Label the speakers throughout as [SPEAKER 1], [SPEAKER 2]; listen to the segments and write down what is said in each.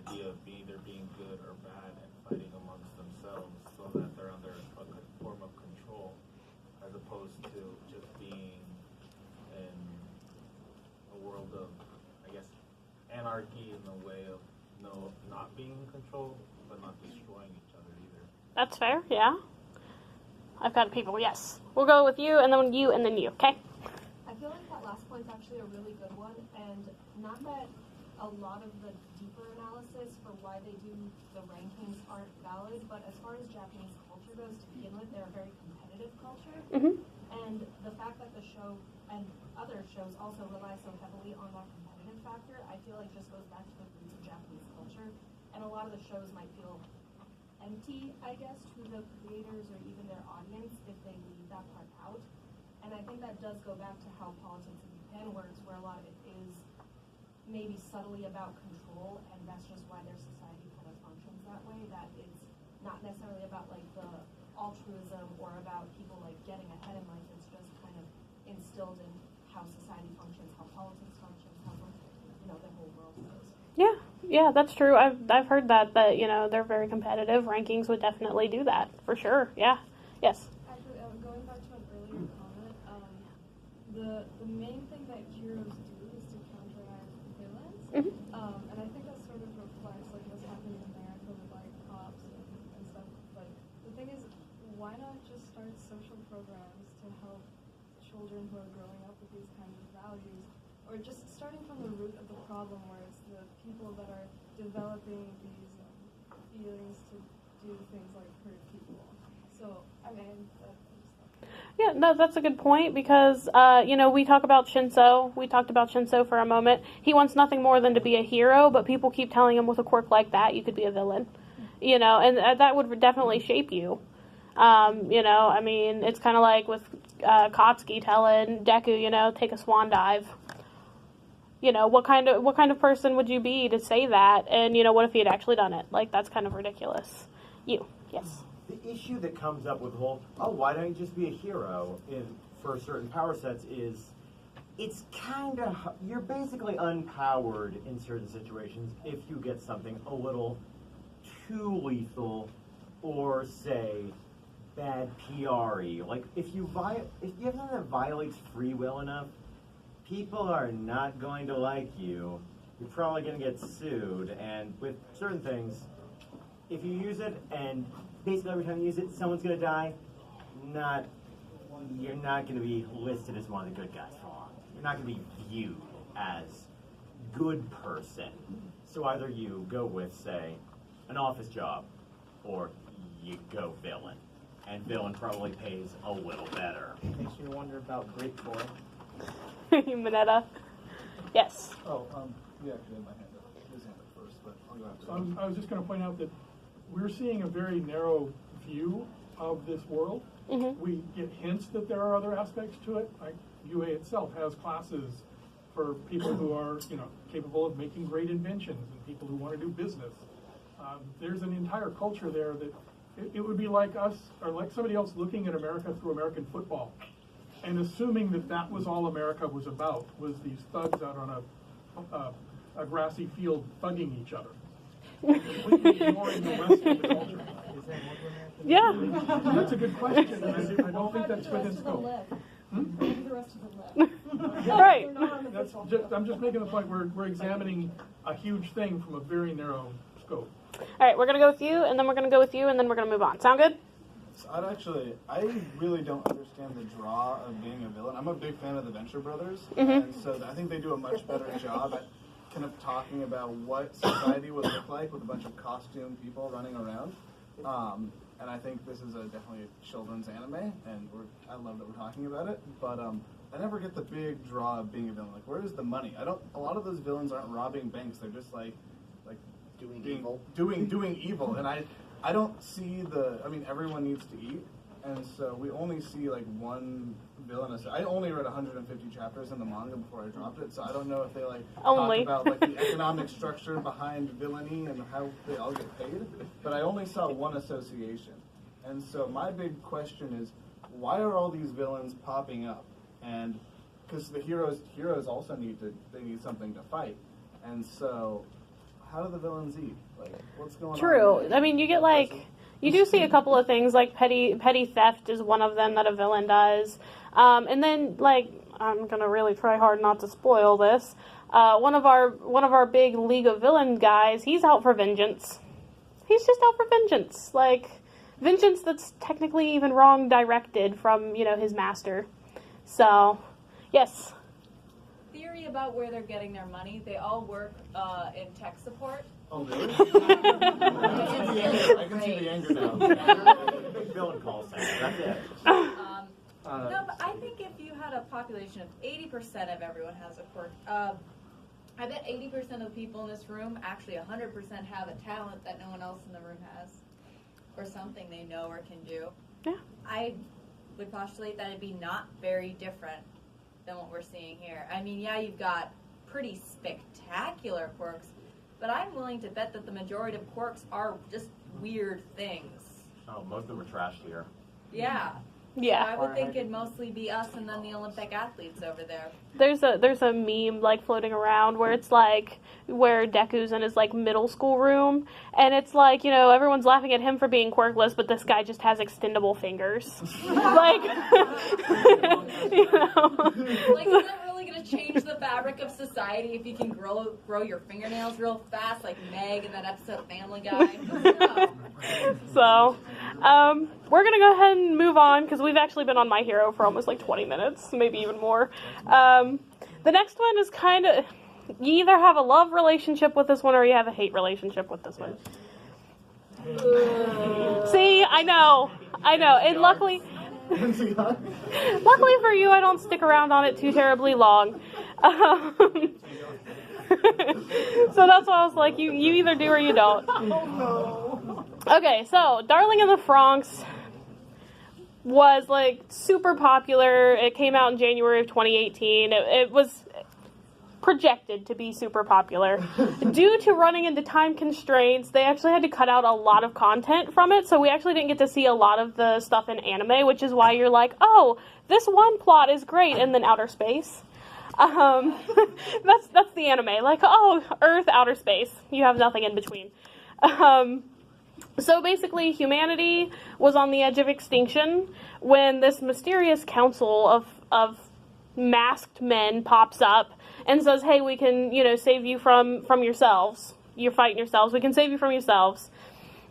[SPEAKER 1] idea of either being good or bad and fighting amongst themselves so that they're under a good form of control, as opposed to just being in a world of, I guess, anarchy in the way of not being in control, but not destroying each other either.
[SPEAKER 2] That's fair, yeah. I've got people, yes. We'll go with you, and then you, okay?
[SPEAKER 3] I feel like that last point's actually a really good one, and not that a lot of the deeper analysis for why they do the rankings aren't valid, but as far as Japanese culture goes to begin with, they're a very competitive culture, and the fact that the show and other shows also rely so heavily on that competitive factor, I feel like just goes back to the roots of Japanese culture, and a lot of the shows might feel empty, I guess, to the creators or even their audience if they leave that part out. And I think that does go back to how politics in Japan works, where a lot of it is maybe subtly about control, and that's just why their society kind of functions that way, that it's not necessarily about like the altruism or about people like getting ahead in life. It's just kind of instilled in how society functions, how politics functions, how the whole world goes.
[SPEAKER 2] Yeah, that's true. I've heard that they're very competitive. Rankings would definitely do that for sure. Yeah. Yes.
[SPEAKER 4] Actually, going back to an earlier comment, the main thing that heroes do is to counteract villains, and I think that sort of reflects like what's happening in America with like cops and stuff. But the thing is, why not just start social programs to help children who are growing up with these kinds of values, or just starting from the root of the problem, where it's the people that are developing these feelings to do things like hurt people. So, I mean,
[SPEAKER 2] yeah, no, that's a good point because, we talk about Shinso. We talked about Shinso for a moment. He wants nothing more than to be a hero, but people keep telling him with a quirk like that, you could be a villain. And that would definitely shape you. I mean, it's kind of like with Katsuki telling Deku, take a swan dive. What kind of person would you be to say that? And, what if he had actually done it? Like, that's kind of ridiculous. Yes.
[SPEAKER 5] The issue that comes up with the whole, why don't you just be a hero for certain power sets is, it's kind of, you're basically unpowered in certain situations if you get something a little too lethal or, say, bad PR-y. Like, if you have something that violates free will enough, people are not going to like you. You're probably going to get sued. And with certain things, if you use it and basically every time you use it, someone's going to die, you're not going to be listed as one of the good guys for long. You're not going to be viewed as good person. So either you go with, say, an office job, or you go villain. And villain probably pays a little better.
[SPEAKER 6] Makes you wonder about Great Boy.
[SPEAKER 2] Mineta. Yes.
[SPEAKER 7] Yeah, actually had my hand up. His hand up first, but I'll go after. I was just going to point out that we're seeing a very narrow view of this world. We get hints that there are other aspects to it. Like UA itself has classes for people who are, capable of making great inventions and people who want to do business. There's an entire culture there that it would be like us or like somebody else looking at America through American football and assuming that was all America was about, was these thugs out on a grassy field thugging each other. Completely ignoring the rest of the culture.
[SPEAKER 2] Yeah.
[SPEAKER 7] That's a good question. I don't think that's within scope.
[SPEAKER 3] The rest of the list.
[SPEAKER 2] Right.
[SPEAKER 7] I'm just making the point. We're examining a huge thing from a very narrow scope.
[SPEAKER 2] All right, we're going to go with you, and then we're going to go with you, and then we're going to move on. Sound good?
[SPEAKER 8] I really don't understand the draw of being a villain. I'm a big fan of the Venture Brothers, and so I think they do a much better job at kind of talking about what society would look like with a bunch of costume people running around. And I think this is definitely a children's anime, and I love that we're talking about it, but I never get the big draw of being a villain. Like, where is the money? A lot of those villains aren't robbing banks, they're just like
[SPEAKER 6] doing evil.
[SPEAKER 8] Doing evil, and I don't see everyone needs to eat, and so we only see like one villain. I only read 150 chapters in the manga before I dropped it, so I don't know if they talk about like the economic structure behind villainy and how they all get paid. But I only saw one association, and so my big question is, why are all these villains popping up? And because the heroes also need something to fight, and so how do the villains eat? Like, what's going on?
[SPEAKER 2] True. I mean, you get you do see a couple of things like petty theft is one of them that a villain does, and then I'm gonna really try hard not to spoil this. One of our big League of Villain guys, he's out for vengeance. He's just out for vengeance, vengeance that's technically even wrong directed from his master. So, yes.
[SPEAKER 9] Theory about where they're getting their money. They all work in tech support.
[SPEAKER 8] Oh, really? I can see the anger now.
[SPEAKER 5] Big villain call center. That's it.
[SPEAKER 9] No, but I think if you had a population of 80% of everyone has a quirk, I bet 80% of the people in this room, actually 100% have a talent that no one else in the room has, or something they know or can do.
[SPEAKER 2] Yeah.
[SPEAKER 9] I would postulate that it'd be not very different than what we're seeing here. I mean, yeah, you've got pretty spectacular quirks, but I'm willing to bet that the majority of quirks are just weird things.
[SPEAKER 5] Oh, most of them are trashed here.
[SPEAKER 9] Yeah.
[SPEAKER 2] Yeah.
[SPEAKER 9] I would think it'd mostly be us and then the Olympic athletes over there.
[SPEAKER 2] There's a meme floating around where it's where Deku's in his middle school room, and it's everyone's laughing at him for being quirkless, but this guy just has extendable fingers.
[SPEAKER 9] Is that really gonna change the fabric of society if you can grow your fingernails real fast like Meg in that episode of Family Guy? No.
[SPEAKER 2] So, we're gonna go ahead and move on because we've actually been on My Hero for almost 20 minutes, maybe even more. The next one is you either have a love relationship with this one or you have a hate relationship with this one. See, I know, and luckily for you, I don't stick around on it too terribly long. So that's why I was like, you either do or you don't.
[SPEAKER 8] Oh, no.
[SPEAKER 2] Okay, so Darling in the Franxx was super popular. It came out in January of 2018. It was projected to be super popular. Due to running into time constraints, they actually had to cut out a lot of content from it, so we actually didn't get to see a lot of the stuff in anime, which is why you're oh, this one plot is great, and then outer space. That's the anime. Oh, Earth, outer space. You have nothing in between. So basically, humanity was on the edge of extinction when this mysterious council of masked men pops up and says, hey, we can, save you from yourselves. You're fighting yourselves. We can save you from yourselves.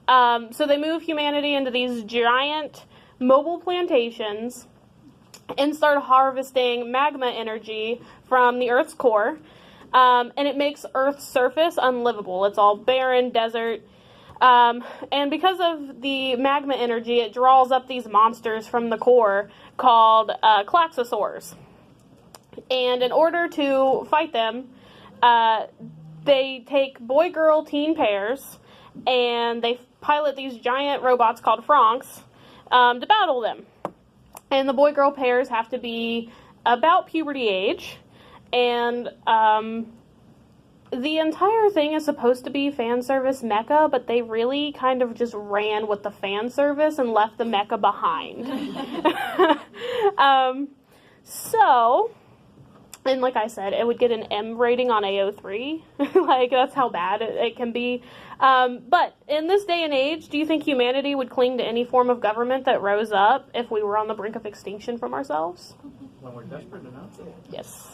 [SPEAKER 2] So they move humanity into these giant mobile plantations and start harvesting magma energy from the Earth's core. And it makes Earth's surface unlivable. It's all barren, desert. And because of the magma energy, it draws up these monsters from the core called Klaxosaurs. And in order to fight them, they take boy-girl teen pairs, and they pilot these giant robots called Franxx to battle them. And the boy-girl pairs have to be about puberty age, and the entire thing is supposed to be fan service mecha, but they really kind of just ran with the fan service and left the mecha behind. And like I said, it would get an M rating on AO3. That's how bad it can be. But in this day and age, do you think humanity would cling to any form of government that rose up if we were on the brink of extinction from ourselves?
[SPEAKER 6] When we're desperate enough.
[SPEAKER 2] Yes.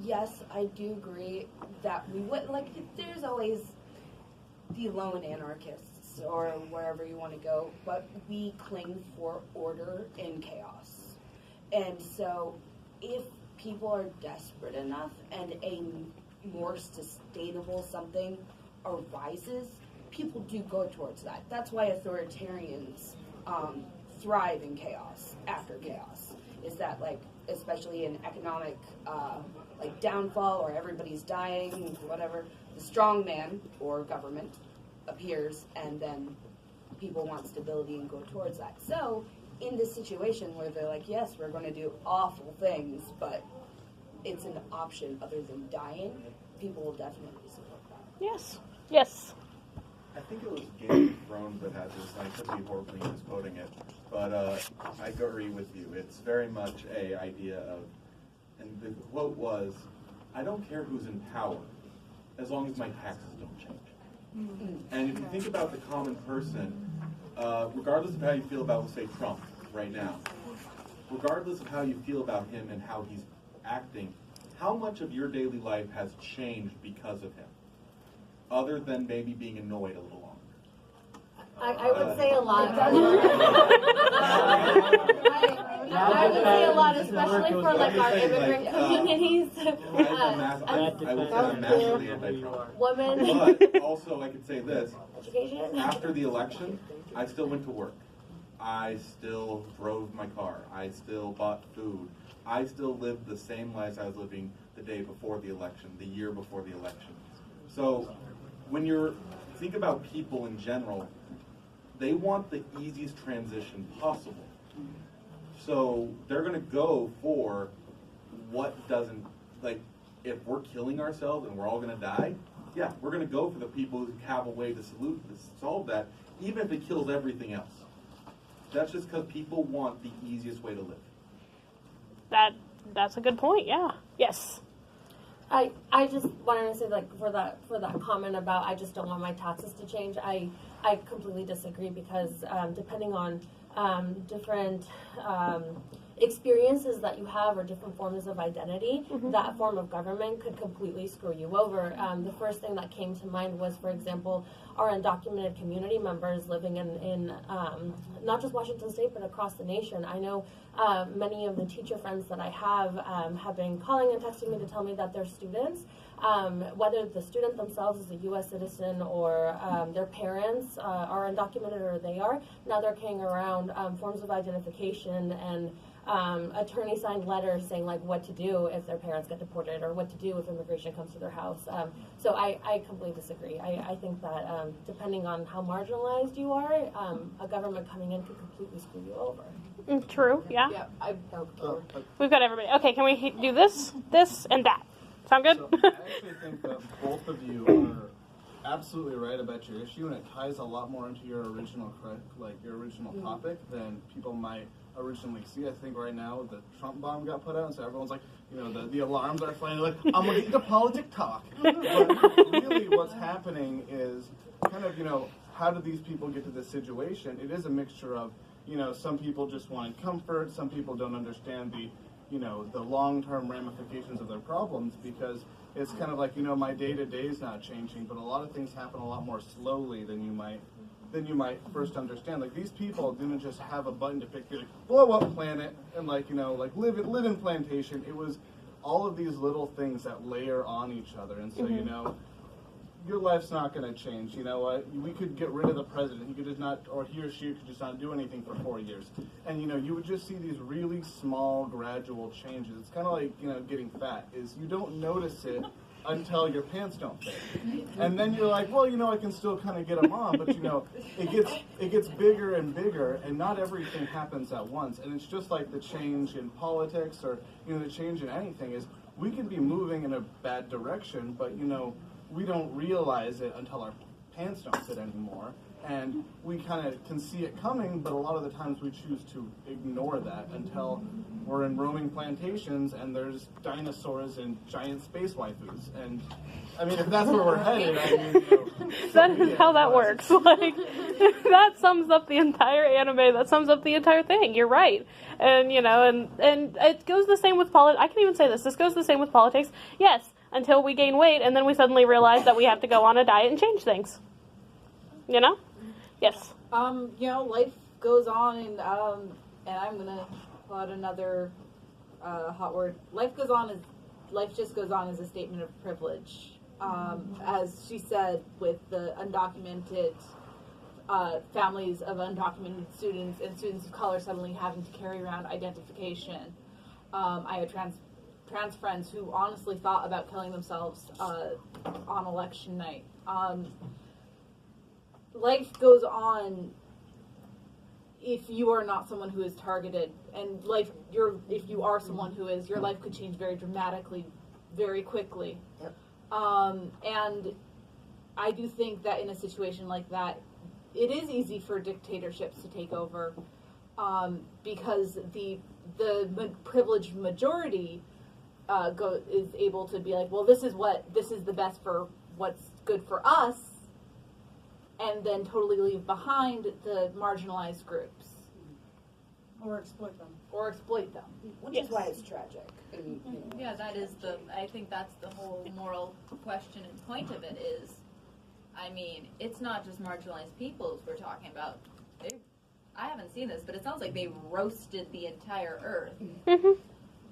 [SPEAKER 10] Yes, I do agree that we would, there's always the lone anarchists or wherever you want to go, but we cling for order in chaos. And so if people are desperate enough and a more sustainable something arises, people do go towards that. That's why authoritarians thrive in chaos, after chaos, is that especially in economic downfall or everybody's dying, whatever, the strong man or government appears and then people want stability and go towards that. So in this situation where they're yes, we're going to do awful things, but it's an option other than dying, people will definitely support that.
[SPEAKER 2] Yes. Yes.
[SPEAKER 11] I think it was Game of Thrones that had this, I could be horribly misquoting it, but I agree with you. It's very much a idea of, and the quote was, I don't care who's in power, as long as my taxes don't change. And if you think about the common person, regardless of how you feel about, say, Trump right now, regardless of how you feel about him and how he's acting, how much of your daily life has changed because of him, other than maybe being annoyed a little longer?
[SPEAKER 12] I would say a lot. I would say a lot, especially for like our immigrant communities.
[SPEAKER 11] I would say I'm massively anti-Trump.
[SPEAKER 12] Women.
[SPEAKER 11] But also, I could say this:
[SPEAKER 12] education.
[SPEAKER 11] after the election, I still went to work. I still drove my car. I still bought food. I still lived the same lives I was living the day before the election, the year before the election. So, when you think about people in general, they want the easiest transition possible. So they're going to go for what doesn't, like, if we're killing ourselves and we're all going to die, yeah, we're going to go for the people who have a way to solve that, even if it kills everything else. That's just because people want the easiest way to live.
[SPEAKER 2] That's a good point, yeah. Yes.
[SPEAKER 12] I just wanted to say, like, for that comment about I just don't want my taxes to change, I completely disagree, because depending on different experiences that you have or different forms of identity, that form of government could completely screw you over. The first thing that came to mind was, for example, our undocumented community members living in not just Washington State, but across the nation. I know many of the teacher friends that I have been calling and texting me to tell me that their students, whether the student themselves is a U.S. citizen or their parents are undocumented or they are, now they're carrying around forms of identification and attorney-signed letters saying, like, what to do if their parents get deported or what to do if immigration comes to their house. So I completely disagree. I think that depending on how marginalized you are, a government coming in could completely screw you over.
[SPEAKER 2] True, yeah.
[SPEAKER 10] Yeah,
[SPEAKER 2] We've got everybody. Okay, can we do this, and that? Sound good?
[SPEAKER 8] So I actually think that both of you are absolutely right about your issue, and it ties a lot more into your original topic than people might originally see. I think right now the Trump bomb got put out, and so everyone's like, the alarms are flying. Like, I'm gonna get into politic talk. But really, what's happening is kind of, how do these people get to this situation? It is a mixture of, some people just wanted comfort. Some people don't understand the long-term ramifications of their problems, because it's kind of like, my day-to-day is not changing, but a lot of things happen a lot more slowly than you might first understand. Like, these people didn't just have a button to pick, blow up planet and live in plantation. It was all of these little things that layer on each other. And so, your life's not going to change. You know what? We could get rid of the president. He could just not, or he or she could just not do anything for 4 years. And, you would just see these really small, gradual changes. It's kind of like, getting fat, is you don't notice it until your pants don't fit. And then you're like, well, I can still kind of get them on, but, it gets bigger and bigger, and not everything happens at once. And it's just like the change in politics or, the change in anything is we can be moving in a bad direction, but, we don't realize it until our pants don't fit anymore. And we kind of can see it coming, but a lot of the times we choose to ignore that until we're in roaming plantations and there's dinosaurs and giant space waifus. And, I mean, if that's where we're headed,
[SPEAKER 2] that is how that works. Like, that sums up the entire anime. That sums up the entire thing. You're right. And, and it goes the same with politics. I can even say this. This goes the same with politics. Yes, until we gain weight, and then we suddenly realize that we have to go on a diet and change things. Yes.
[SPEAKER 9] Life goes on, and I'm gonna pull out another hot word. Life just goes on as a statement of privilege. As she said, with the undocumented families of undocumented students and students of color suddenly having to carry around identification. I had trans friends who honestly thought about killing themselves on election night. Life goes on if you are not someone who is targeted, and if you are someone who is, your life could change very dramatically, very quickly.
[SPEAKER 12] Yep.
[SPEAKER 9] And I do think that in a situation like that, it is easy for dictatorships to take over, because the privileged majority is able to be like, well, this is the best for
[SPEAKER 13] what's good for us and then totally leave behind the marginalized groups.
[SPEAKER 14] Or exploit them.
[SPEAKER 13] Or exploit them.
[SPEAKER 10] Which is why it's tragic. And, you know,
[SPEAKER 9] Yeah, that is I think that's the whole moral question and point of it is, I mean, it's not just marginalized peoples we're talking about. I haven't seen this, but it sounds like they roasted the entire earth.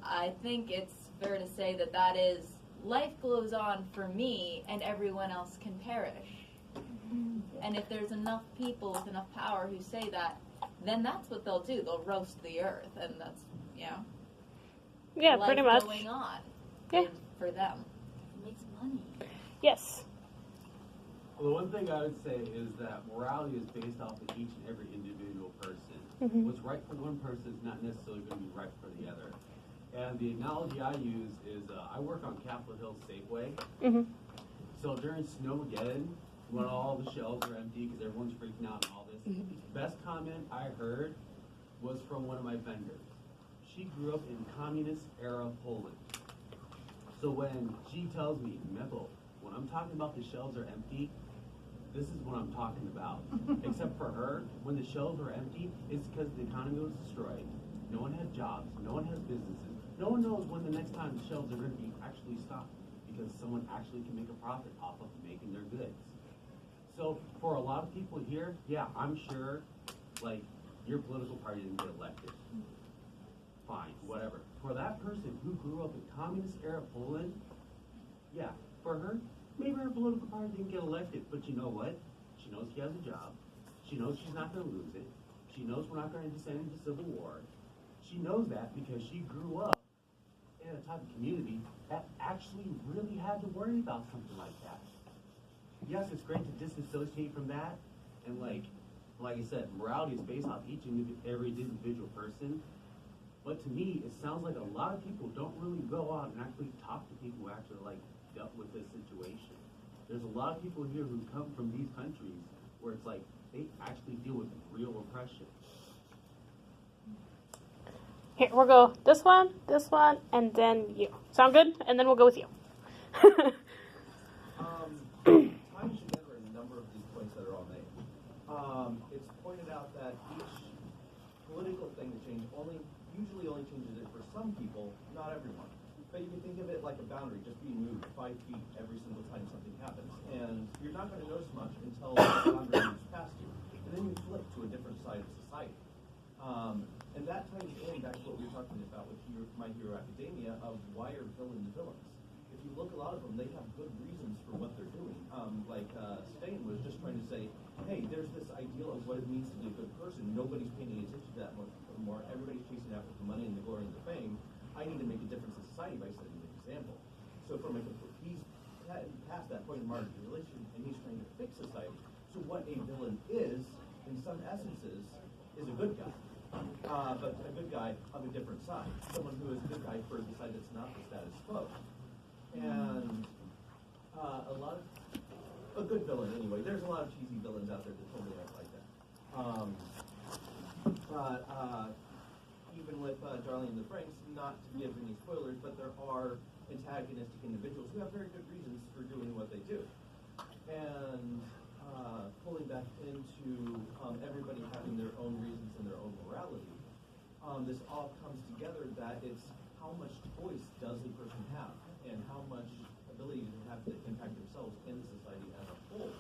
[SPEAKER 9] I think it's fair to say that is, life goes on for me and everyone else can perish. And if there's enough people with enough power who say that, then that's what they'll do. They'll roast the earth, and that's,
[SPEAKER 2] Yeah,
[SPEAKER 9] life
[SPEAKER 2] pretty much.
[SPEAKER 9] going on
[SPEAKER 2] Yeah.
[SPEAKER 9] for them. It makes money.
[SPEAKER 2] Yes.
[SPEAKER 15] Well, the one thing I would say is that morality is based off of each and every individual person. What's right for one person is not necessarily going to be right for the other. And the analogy I use is I work on Capitol Hill Safeway. So during Snowmageddon, when all the shelves are empty because everyone's freaking out and all this, the best comment I heard was from one of my vendors. She grew up in communist-era Poland. So when she tells me, Mebel, when I'm talking about the shelves are empty, this is what I'm talking about. Except for her, when the shelves were empty, it's because the economy was destroyed. No one had jobs. No one has businesses. No one knows when the next time the shelves are going to be actually stocked because someone actually can make a profit off of making their goods. So for a lot of people here, yeah, I'm sure, like, your political party didn't get elected. Fine, whatever. For that person who grew up in communist-era Poland, yeah, for her, maybe her political party didn't get elected, but you know what? She knows she has a job. She knows she's not going to lose it. She knows we're not going to descend into civil war. She knows that because she grew up in a type of community that actually really had to worry about something like that. Yes, it's great to disassociate from that, and like I said, morality is based off each and every individual person. But to me, it sounds like a lot of people don't really go out and actually talk to people who actually like dealt with this situation. There's a lot of people here who come from these countries where it's like they actually deal with real oppression.
[SPEAKER 2] Here, we'll go this one, and then you. Sound good? And then we'll go with you.
[SPEAKER 16] Tying together a number of these points that are all made. It's pointed out that each political thing that changes usually only changes it for some people, not everyone. But you can think of it like a boundary just being moved 5 feet every single time something happens. And you're not going to notice much until the boundary moves past you. And then you flip to a different side of society. And that ties in back to what we were talking about with My Hero Academia of why are villains villains? If you look, a lot of them, they have good reasons for what they're doing. Stain was just trying to say, hey, there's this ideal of what it means to be a good person. Nobody's paying any attention to that anymore. Everybody's chasing after the money and the glory and the fame. I need to make a difference in society by setting an example. So he's past that point of marginalization, and he's trying to fix society. So what a villain is, in some essences, is a good guy. But a good guy of a different side. Someone who is a good guy for the side that's not the status quo. And a good villain anyway. There's a lot of cheesy villains out there that totally act like that. Even with Darlene and the Franks, not to give any spoilers, but there are antagonistic individuals who have very good reasons for doing what they do. And pulling back into everybody having their own reasons and their own morality, this all comes together that it's how much choice does a person have and how much ability they have to impact themselves and the society as a whole.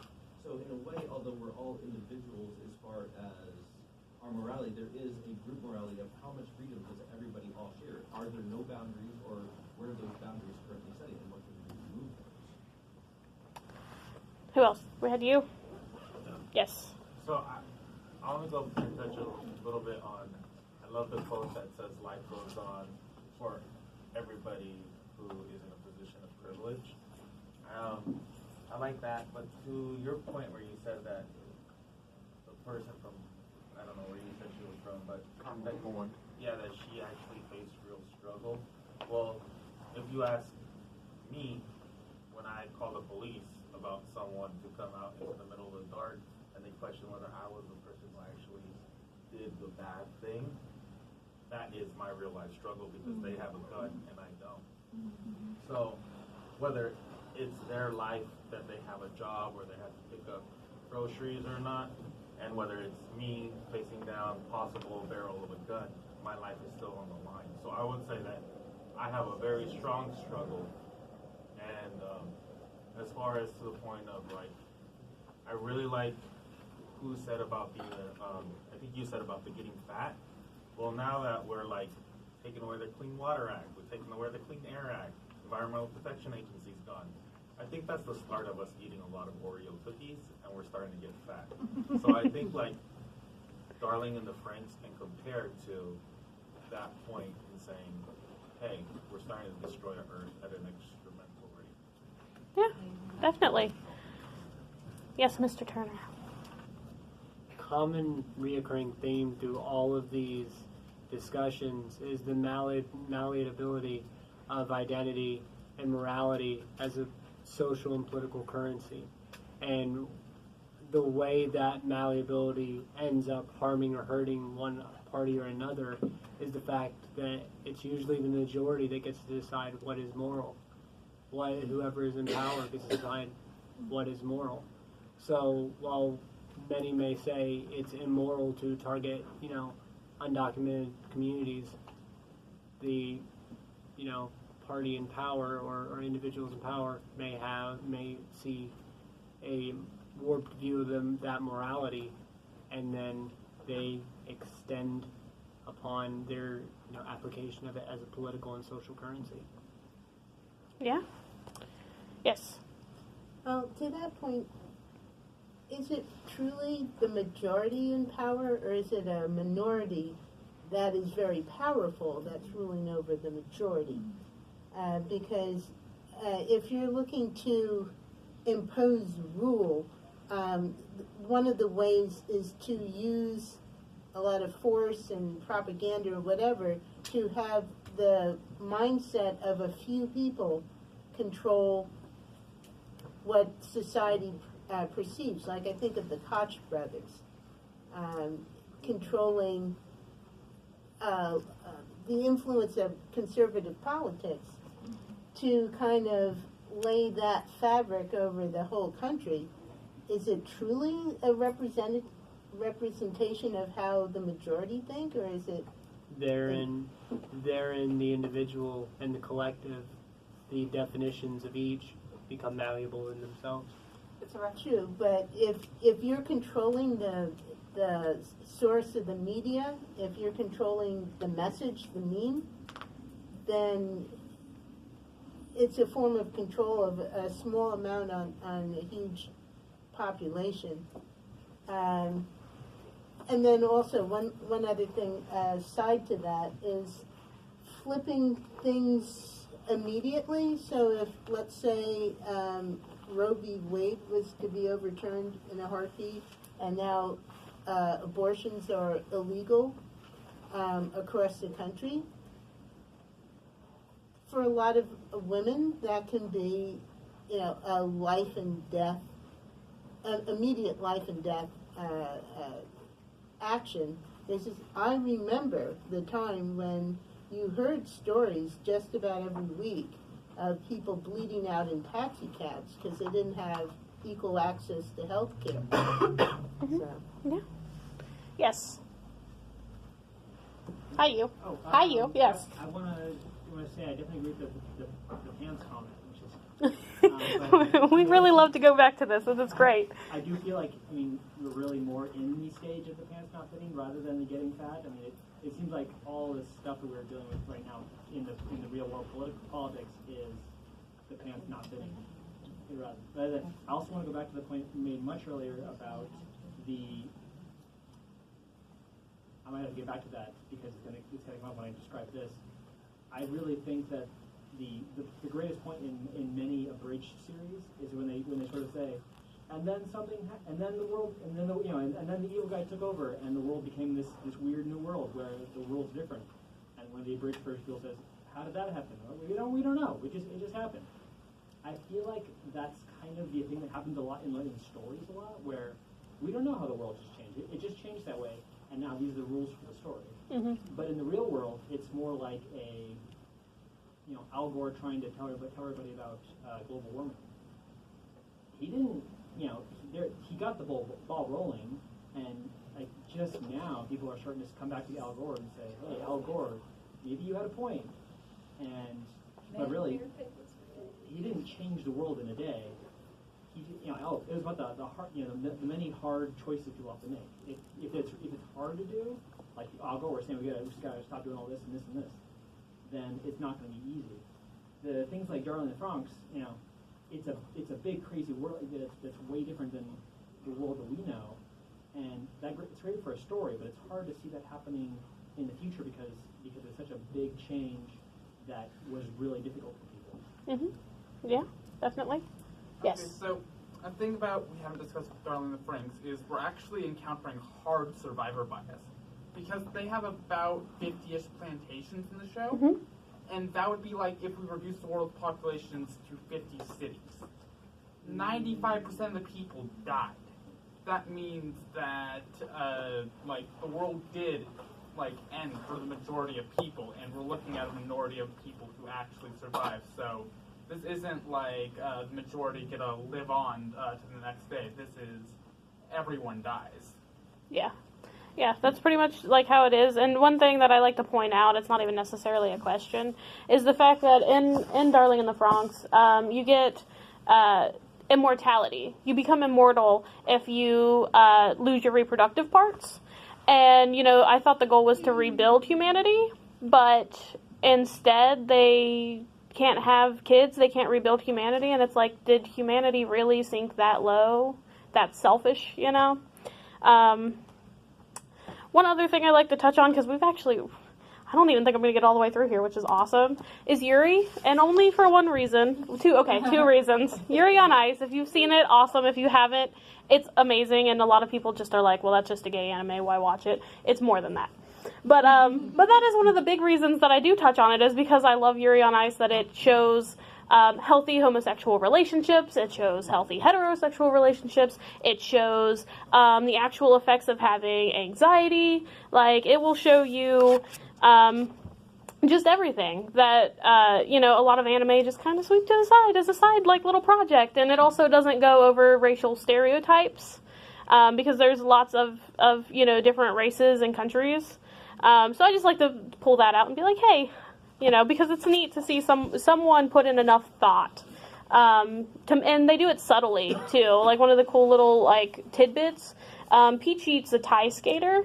[SPEAKER 16] So in a way, although we're all individuals as far as our morality, there is a group morality of how much freedom does everybody all share. Are there no boundaries, or where are those boundaries currently setting, and what can we do to remove those?
[SPEAKER 2] Who else? We had you? Yes.
[SPEAKER 1] So I want to go and touch a little bit on, I love the quote that says life goes on for everybody who is in a position of privilege. I like that, but to your point where you said that the person from, I don't know where you said she was from, but that she actually faced real struggle. Well, if you ask me, when I call the police about someone to come out into the middle of the dark and they question whether I was the person who actually did the bad thing, that is my real life struggle because they have a gun and I don't. So whether it's their life that they have a job or they have to pick up groceries or not, and whether it's me facing down possible barrel of a gun, my life is still on the line. So I would say that I have a very strong struggle, and as far as to the point of like, I really like who said about the, I think you said about the getting fat. Well, now that we're like taking away the Clean Water Act, we're taking away the Clean Air Act, Environmental Protection Agency's gone. I think that's the start of us eating a lot of Oreo cookies, and we're starting to get fat. So I think like Darling and the Franks can compare to that point in saying, hey, we're starting to destroy our Earth at an experimental rate.
[SPEAKER 2] Yeah, definitely. Yes, Mr. Turner.
[SPEAKER 17] Common reoccurring theme through all of these discussions is the malleability of identity and morality as a social and political currency. And the way that malleability ends up harming or hurting one party or another is the fact that it's usually the majority that gets to decide what is moral. Whoever is in power gets to decide what is moral. So while many may say it's immoral to target, undocumented communities, the, party in power or individuals in power may see a warped view of that morality, and then they extend upon their application of it as a political and social currency.
[SPEAKER 2] Yeah. Yes.
[SPEAKER 18] To that point, is it truly the majority in power, or is it a minority that is very powerful that's ruling over the majority? Because if you're looking to impose rule, one of the ways is to use a lot of force and propaganda or whatever to have the mindset of a few people control what society perceives. Like I think of the Koch brothers controlling the influence of conservative politics to kind of lay that fabric over the whole country. Is it truly a representation of how the majority think, or is it?
[SPEAKER 17] Therein the individual and the collective, the definitions of each become malleable in themselves.
[SPEAKER 18] It's true, but if you're controlling the source of the media, if you're controlling the message, the meme, then it's a form of control of a small amount on a huge population. And then also one other thing side to that is flipping things immediately. So if, let's say, Roe v. Wade was to be overturned in a heartbeat, and now abortions are illegal across the country, for a lot of women, that can be, a life and death, an immediate life and death action. I remember the time when you heard stories just about every week of people bleeding out in taxi cabs because they didn't have equal access to health care. So.
[SPEAKER 2] Yeah. Yes. Hi, you.
[SPEAKER 19] Oh,
[SPEAKER 2] Hi, you. Yes.
[SPEAKER 19] I want to say I definitely agree with the pants comment, which is.
[SPEAKER 2] We really love to go back to this, and it's great.
[SPEAKER 19] I do feel like we're really more in the stage of the pants not fitting rather than the getting fat. It seems like all this stuff that we're dealing with right now in the real world politics is the pants not fitting. But I also want to go back to the point made much earlier about I might have to get back to that because it's going to come up when I describe this. I really think that the greatest point in many abridged series is when they sort of say, and then the evil guy took over and the world became this weird new world where the world's different. And when the abridged version says, how did that happen? Well, we don't know. It just happened. I feel like that's kind of the thing that happens a lot in stories a lot, where we don't know how the world just changed. It just changed that way, and now these are the rules for the story.
[SPEAKER 2] Mm-hmm.
[SPEAKER 19] But in the real world, it's more like Al Gore trying to tell everybody about global warming. He didn't, he got the ball rolling, and like just now, people are starting to come back to Al Gore and say, "Hey, Al Gore, maybe you had a point," but really, he didn't change the world in a day. It was about the hard, the many hard choices people have to make. If it's hard to do, like Al Gore was saying, we just gotta stop doing all this and this and this, then it's not going to be easy. The things like Darling in the Bronx, it's a big crazy world that's way different than the world that we know, and it's great for a story, but it's hard to see that happening in the future because it's such a big change that was really difficult for people.
[SPEAKER 2] Yeah, definitely. Yes.
[SPEAKER 20] Okay, so a thing about we haven't discussed with Darling in the Franks is we're actually encountering hard survivor bias because they have about 50-ish plantations in the show, and that would be like if we reduced the world's populations to 50 cities. 95% of the people died. That means that like the world did end for the majority of people, and we're looking at a minority of people who actually survived. So this isn't like the majority get to live on to the next day. This is everyone dies.
[SPEAKER 2] Yeah, that's pretty much like how it is. And one thing that I like to point out, it's not even necessarily a question, is the fact that in Darling in the Bronx, you get immortality. You become immortal if you lose your reproductive parts. And, I thought the goal was to rebuild humanity, but instead they can't have kids, they can't rebuild humanity, and it's like, did humanity really sink that low? That's selfish, One other thing I'd like to touch on, because I don't even think I'm going to get all the way through here, which is awesome, is Yuri, and only for one reason. Two reasons. Yuri on Ice, if you've seen it, awesome. If you haven't, it's amazing, and a lot of people just are like, well, that's just a gay anime, why watch it? It's more than that. But that is one of the big reasons that I do touch on it, is because I love Yuri on Ice, that it shows healthy homosexual relationships, it shows healthy heterosexual relationships, it shows the actual effects of having anxiety, it will show you just everything that, a lot of anime just kind of sweep to the side as a side, little project, and it also doesn't go over racial stereotypes, because there's lots of different races and countries, so I just like to pull that out and be like, hey, because it's neat to see someone put in enough thought. And they do it subtly, too. One of the cool little, tidbits, Peach Eat's a Thai skater,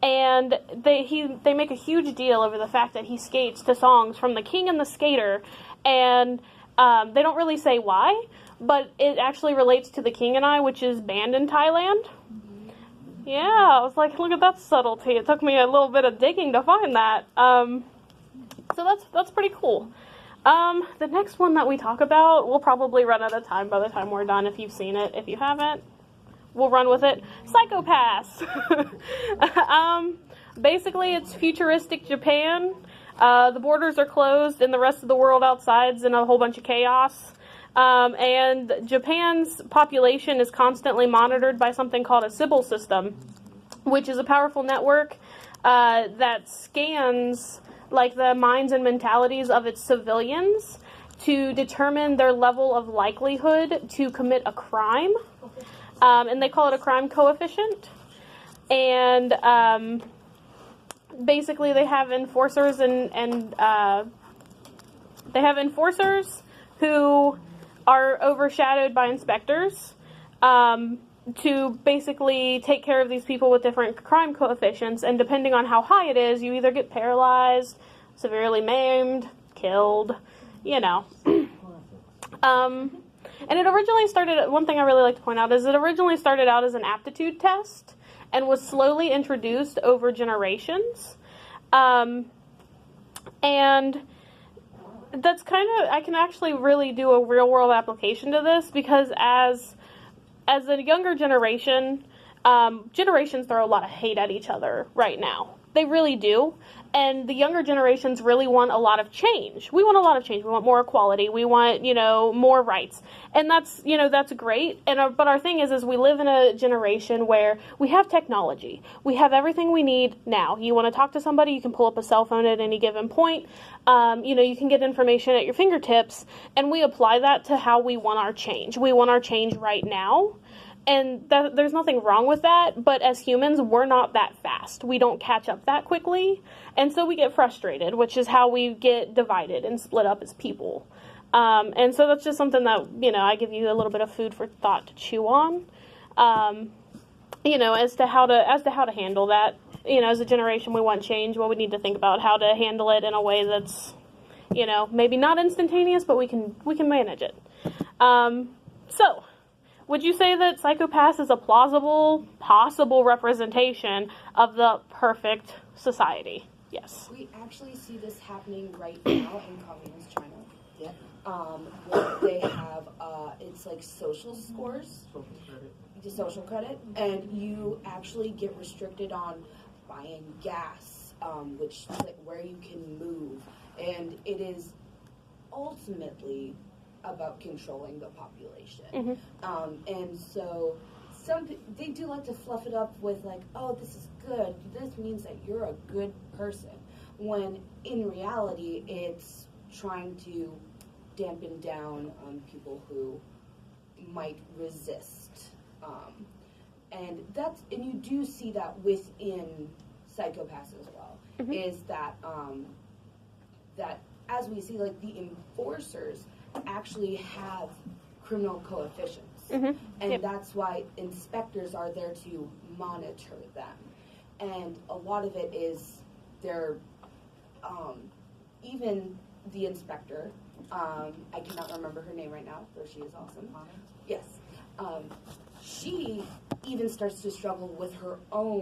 [SPEAKER 2] and they make a huge deal over the fact that he skates to songs from The King and the Skater, and they don't really say why, but it actually relates to The King and I, which is banned in Thailand. Yeah, I was like, look at that subtlety. It took me a little bit of digging to find that. So that's pretty cool. The next one that we talk about, we'll probably run out of time by the time we're done if you've seen it. If you haven't, we'll run with it. Psychopaths. Basically, it's futuristic Japan. The borders are closed and the rest of the world outside's in a whole bunch of chaos. And Japan's population is constantly monitored by something called a Sybil system, which is a powerful network that scans the minds and mentalities of its civilians to determine their level of likelihood to commit a crime. And they call it a crime coefficient. And basically they have enforcers and they have enforcers who are overshadowed by inspectors to basically take care of these people with different crime coefficients, and depending on how high it is, you either get paralyzed, severely maimed, killed, And it originally started, one thing I really like to point out is it originally started out as an aptitude test and was slowly introduced over generations. And that's I can actually really do a real world application to this, because as a younger generation, generations throw a lot of hate at each other right now. They really do. And the younger generations really want a lot of change. We want a lot of change. We want more equality. We want, more rights. And that's, that's great. But our thing is we live in a generation where we have technology. We have everything we need now. You want to talk to somebody, you can pull up a cell phone at any given point. You can get information at your fingertips. And we apply that to how we want our change. We want our change right now. And there's nothing wrong with that, but as humans, we're not that fast. We don't catch up that quickly, and so we get frustrated, which is how we get divided and split up as people. And so that's just something that, I give you a little bit of food for thought to chew on, as to how to handle that. As a generation, we want change. Well, we need to think about how to handle it in a way that's, maybe not instantaneous, but we can manage it. So, would you say that Psycho-Pass is a plausible, possible representation of the perfect society? Yes.
[SPEAKER 10] We actually see this happening right now in communist China. Yeah. Where they have, it's like social scores. Social credit. And you actually get restricted on buying gas, where you can move. And it is ultimately about controlling the population. And so they do like to fluff it up with like, oh, this is good. This means that you're a good person. When in reality, it's trying to dampen down on people who might resist. And you do see that within Psycho-Pass as well, is that, that as we see, like the enforcers actually have criminal coefficients. And that's why inspectors are there to monitor them. And a lot of it is they're, even the inspector, I cannot remember her name right now, though she is awesome. Yes. She even starts to struggle with her own